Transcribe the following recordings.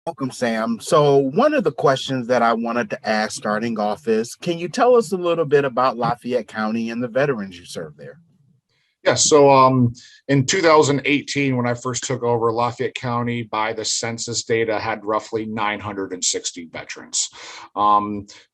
Welcome, Sam. So, one of the questions that I wanted to ask starting off is, can you tell us a little bit about Lafayette County and the veterans you serve there? In 2018, when I first took over, Lafayette County, by the census data, had roughly 960 veterans.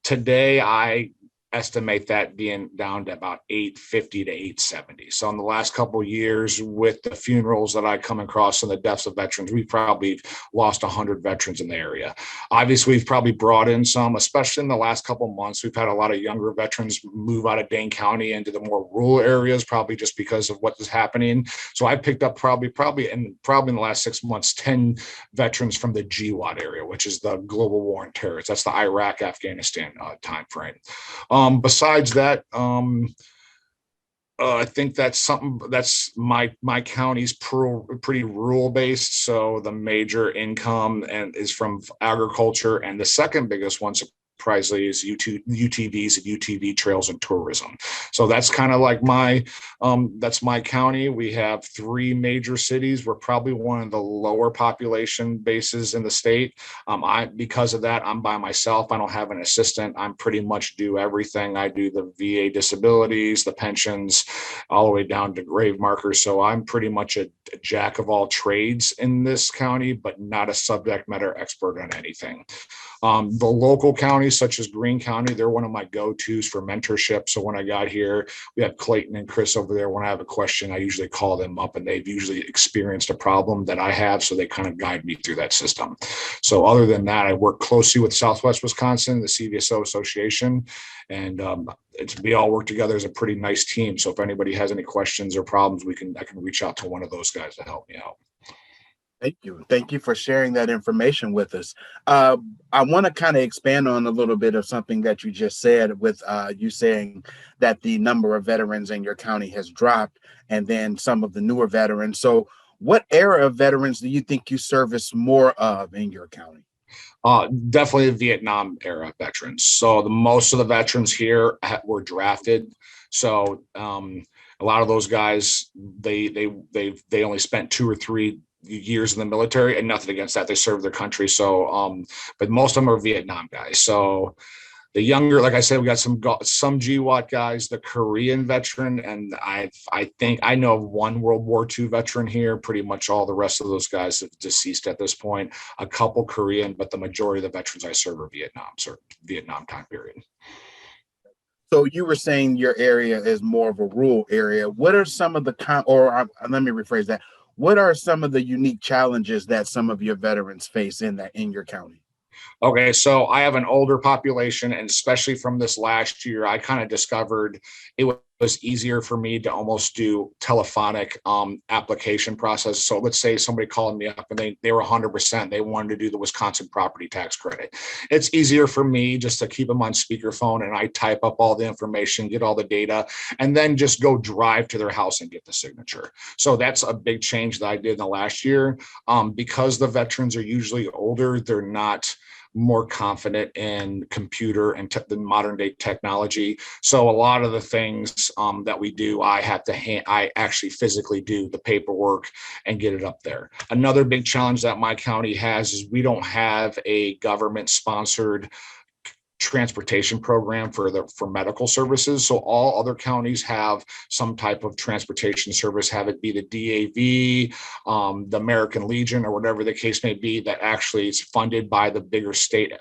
Today, I estimate that being down to about 850 to 870. So in the last couple of years, with the funerals that I come across and the deaths of veterans, we've probably lost 100 veterans in the area. Obviously, we've probably brought in some, especially in the last couple of months. We've had a lot of younger veterans move out of Dane County into the more rural areas, probably just because of what is happening. So I picked up probably in the last 6 months, 10 veterans from the GWAT area, which is the Global War on Terror. That's the Iraq, Afghanistan time frame. Besides that, I think that's my county's pretty rural based. So the major income and is from agriculture, and the second biggest one, surprisingly, is UTVs and UTV trails and tourism. So that's kind of like that's my county. We have three major cities. We're probably one of the lower population bases in the state. Because of that, I'm by myself. I don't have an assistant. I'm pretty much do everything. I do the VA disabilities, the pensions, all the way down to grave markers. So I'm pretty much a jack of all trades in this county, but not a subject matter expert on anything. The local counties, such as Greene County, they're one of my go-tos for mentorship. So when I got here, we had Clayton and Chris over there. When I have a question, I usually call them up, and they've usually experienced a problem that I have, so they kind of guide me through that system. So other than that, I work closely with Southwest Wisconsin, the CVSO Association, and we all work together as a pretty nice team. So if anybody has any questions or problems, I can reach out to one of those guys to help me out. Thank you. Thank you for sharing that information with us. I want to kind of expand on a little bit of something that you just said, with you saying that the number of veterans in your county has dropped, and then some of the newer veterans. So, what era of veterans do you think you service more of in your county? Definitely the Vietnam era veterans. So the most of the veterans here were drafted. So a lot of those guys, they only spent 2 or 3 years in the military, and nothing against that. They served their country. So, but most of them are Vietnam guys. So the younger, like I said, we got some GWAT guys, the Korean veteran, and I think I know of one World War II veteran here. Pretty much all the rest of those guys have deceased at this point. A couple Korean, but the majority of the veterans I serve are Vietnam time period. So you were saying your area is more of a rural area. What are some of the let me rephrase that. What are some of the unique challenges that some of your veterans face in your county? Okay, so I have an older population, and especially from this last year, I kind of discovered it was easier for me to almost do telephonic application process. So let's say somebody called me up and they were 100%, they wanted to do the Wisconsin property tax credit. It's easier for me just to keep them on speakerphone, and I type up all the information, get all the data, and then just go drive to their house and get the signature. So that's a big change that I did in the last year. Because the veterans are usually older, they're not more confident in computer and the modern day technology. So a lot of the things that we do, I actually physically do the paperwork and get it up there. Another big challenge that my county has is we don't have a government sponsored transportation program for medical services. So all other counties have some type of transportation service, have it be the DAV, the American Legion, or whatever the case may be, that actually is funded by the bigger state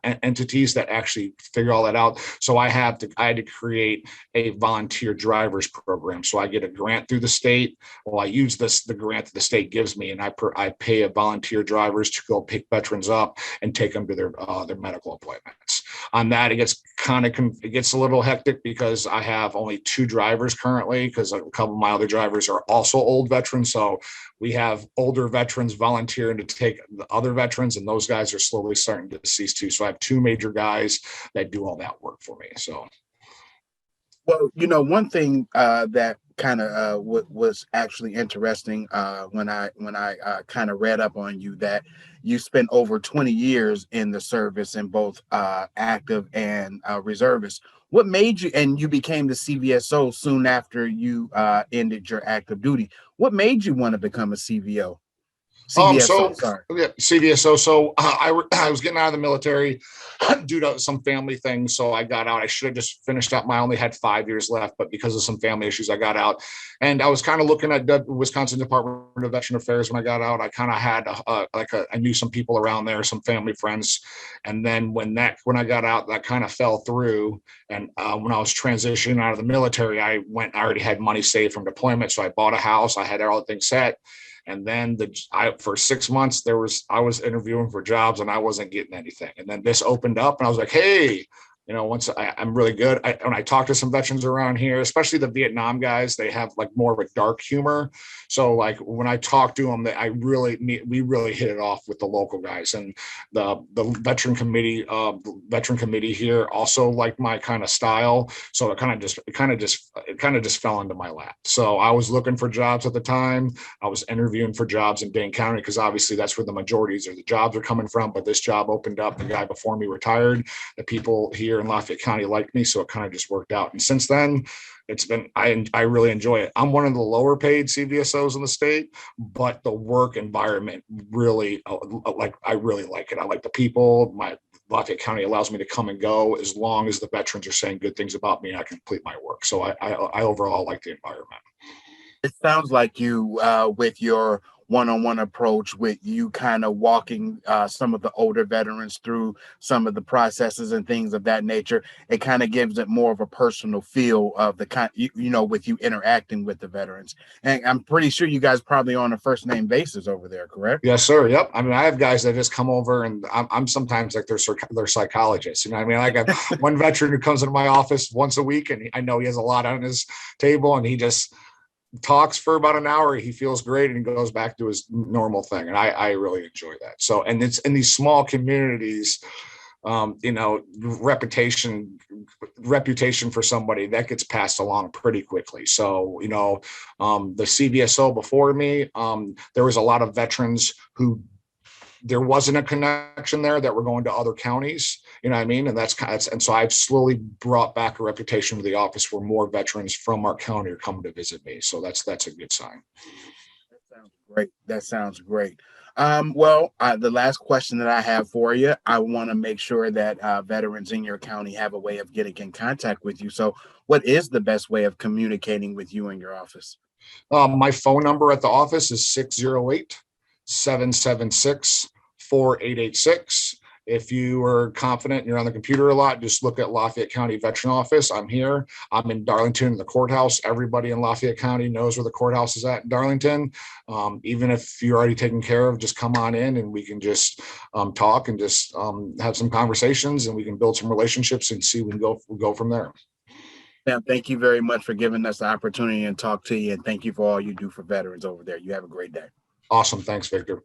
entities that actually figure all that out. So I had to create a volunteer drivers program. So I get a grant through the state. Well, I use the grant that the state gives me, and I pay a volunteer drivers to go pick veterans up and take them to their medical appointments. On that, it gets a little hectic because I have only 2 drivers currently, because a couple of my other drivers are also old veterans. So we have older veterans volunteering to take the other veterans, and those guys are slowly starting to decease too. So I have 2 major guys that do all that work for me. So. Well, one thing that kind of was actually interesting when I kind of read up on you, that you spent over 20 years in the service in both active and reservist. What made you, and you became the CVSO soon after you ended your active duty. What made you want to become a CVO? CVSO, sorry. Yeah, CVSO. So I was getting out of the military due to some family things. So I got out. I should have just finished up. I only had 5 years left, but because of some family issues, I got out. And I was kind of looking at the Wisconsin Department of Veteran Affairs when I got out. I kind of had I knew some people around there, some family friends. And then when I got out, that kind of fell through. And when I was transitioning out of the military, I already had money saved from deployment. So I bought a house. I had all things set. And then for 6 months, I was interviewing for jobs and I wasn't getting anything. And then this opened up and I was like, hey, once I'm really good. When I talk to some veterans around here, especially the Vietnam guys, they have like more of a dark humor. So like when I talk to them, we really hit it off with the local guys, and the veteran committee here also liked my kind of style. So it kind of just fell into my lap. So I was looking for jobs at the time. I was interviewing for jobs in Dane County because obviously that's where the majorities of the jobs are coming from. But this job opened up. The guy before me retired. The people here in Lafayette County liked me, so it kind of just worked out. And since then, I really enjoy it. I'm one of the lower paid CVSOs in the state, but the work environment really I really like it. I like the people. My Lafayette County allows me to come and go as long as the veterans are saying good things about me and I can complete my work. So I overall like the environment. It sounds like you, with your one-on-one approach, with you kind of walking some of the older veterans through some of the processes and things of that nature, it kind of gives it more of a personal feel of the kind, with you interacting with the veterans. And I'm pretty sure you guys probably on a first name basis over there, correct? Yes, sir. Yep. I mean, I have guys that just come over and I'm sometimes like their psychologists. I mean, I got one veteran who comes into my office once a week and I know he has a lot on his table and he just talks for about an hour. He feels great and goes back to his normal thing. And I really enjoy that. So, and it's in these small communities, reputation for somebody that gets passed along pretty quickly. So, the CVSO before me, there was a lot of veterans who there wasn't a connection there that were going to other counties, you know what I mean? And so I've slowly brought back a reputation with the office where more veterans from our county are coming to visit me. So that's a good sign. That sounds great. The last question that I have for you, I want to make sure that veterans in your county have a way of getting in contact with you. So what is the best way of communicating with you in your office? My phone number at the office is 608-776-4886. If you are confident and you're on the computer a lot, just look at Lafayette County Veteran Office. I'm here. I'm in Darlington, the courthouse. Everybody in Lafayette County knows where the courthouse is at in Darlington. Even if you're already taken care of, just come on in and we can just talk and just have some conversations and we can build some relationships and see we can go from there. Sam, thank you very much for giving us the opportunity and talk to you. And thank you for all you do for veterans over there. You have a great day. Awesome. Thanks, Victor.